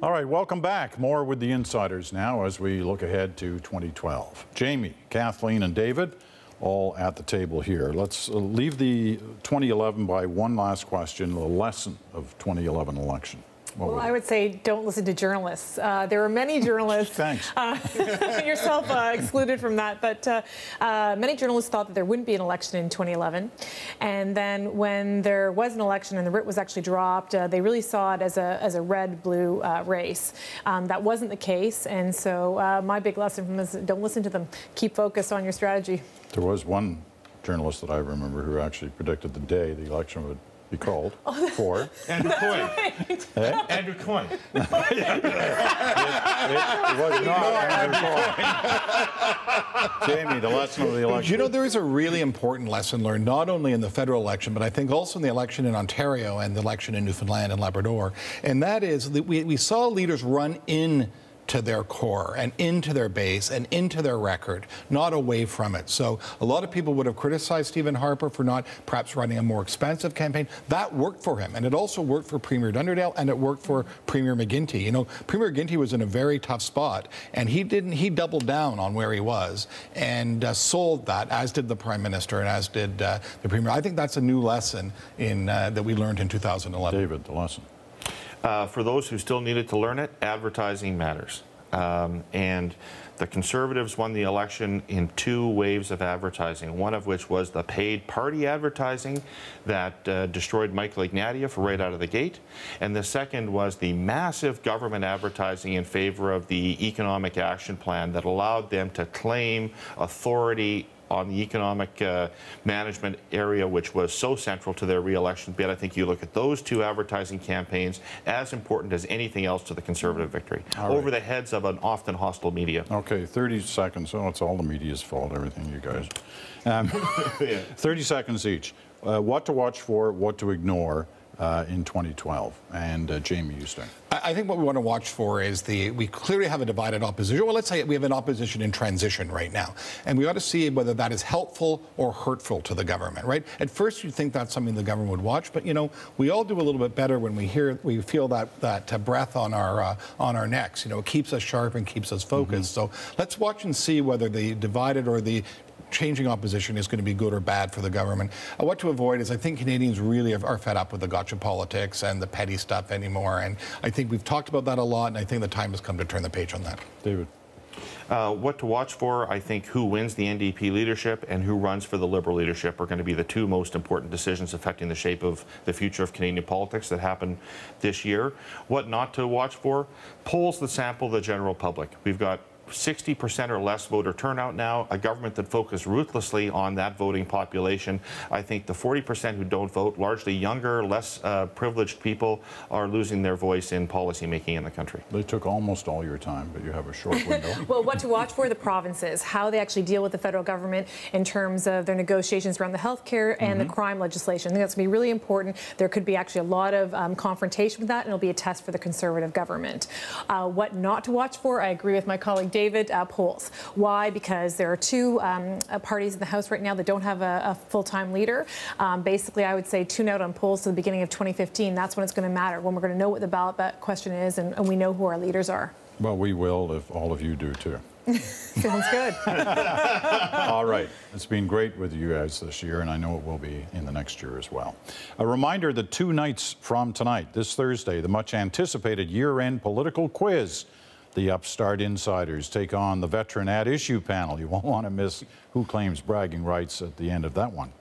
All right, welcome back. More with the insiders now as we look ahead to 2012. Jamie, Kathleen, and David all at the table here. Let's leave the 2011 by one last question, the lesson of 2011 election. Well, I would say don't listen to journalists. There are many journalists, Thanks. Yourself excluded from that, but many journalists thought that there wouldn't be an election in 2011. And then when there was an election and the writ was actually dropped, they really saw it as a red-blue race. That wasn't the case, and so my big lesson from this is don't listen to them. Keep focused on your strategy. There was one journalist that I remember who actually predicted the day the election would be called for. Andrew Coyne. Right. Eh? Andrew Coyne. It was not Andrew Coyne. Jamie, the lesson of the election. You know, there is a really important lesson learned, not only in the federal election, but I think also in the election in Ontario and the election in Newfoundland and Labrador. And that is that we saw leaders run in to their core and into their base and into their record, not away from it. So a lot of people would have criticized Stephen Harper for not perhaps running a more expensive campaign. That worked for him, and it also worked for Premier Dunderdale, and it worked for Premier McGuinty. You know, Premier McGuinty was in a very tough spot, and he doubled down on where he was and sold that, as did the Prime Minister and as did the Premier. I think that's a new lesson in that we learned in 2011. David, the lesson. For those who still needed to learn it, advertising matters. And the Conservatives won the election in two waves of advertising, one of which was the paid party advertising that destroyed Michael Ignatieff right out of the gate. And the second was the massive government advertising in favor of the Economic Action Plan that allowed them to claim authority on the economic management area, which was so central to their re-election bid. I think you look at those two advertising campaigns as important as anything else to the Conservative victory, over the heads of an often hostile media. Okay, 30 seconds. Oh, it's all the media's fault, everything, you guys. 30 seconds each. What to watch for, what to ignore in 2012. And Jamie, you start. I think what we want to watch for is we clearly have a divided opposition. Well, let's say we have an opposition in transition right now. And we ought to see whether that is helpful or hurtful to the government, right? At first, you'd think that's something the government would watch. But, you know, we all do a little bit better when we feel that breath on our necks. You know, it keeps us sharp and keeps us focused. So let's watch and see whether the divided or the changing opposition is going to be good or bad for the government. What to avoid is I think Canadians really are fed up with the gotcha politics and the petty stuff anymore. And I think we've talked about that a lot, and I think the time has come to turn the page on that. David. What to watch for, I think who wins the NDP leadership and who runs for the Liberal leadership are going to be the two most important decisions affecting the shape of the future of Canadian politics that happen this year. What not to watch for, polls that sample the general public. We've got 60% or less voter turnout now, a government that focused ruthlessly on that voting population. I think the 40% who don't vote, largely younger, less privileged people, are losing their voice in policymaking in the country. They took almost all your time, but you have a short window. Well, what to watch for, the provinces, how they actually deal with the federal government in terms of their negotiations around the health care and the crime legislation. I think that's going to be really important. There could be actually a lot of confrontation with that, and it'll be a test for the Conservative government. What not to watch for, I agree with my colleague David, polls. Why? Because there are two parties in the House right now that don't have a full-time leader. Basically, I would say tune out on polls to the beginning of 2015. That's when it's going to matter, when we're going to know what the ballot question is and we know who our leaders are. Well, we will if all of you do too. Sounds good. All right. It's been great with you guys this year, and I know it will be in the next year as well. A reminder that 2 nights from tonight, this Thursday, the much-anticipated year-end political quiz. The Upstart Insiders take on the veteran At Issue panel. You won't want to miss who claims bragging rights at the end of that one.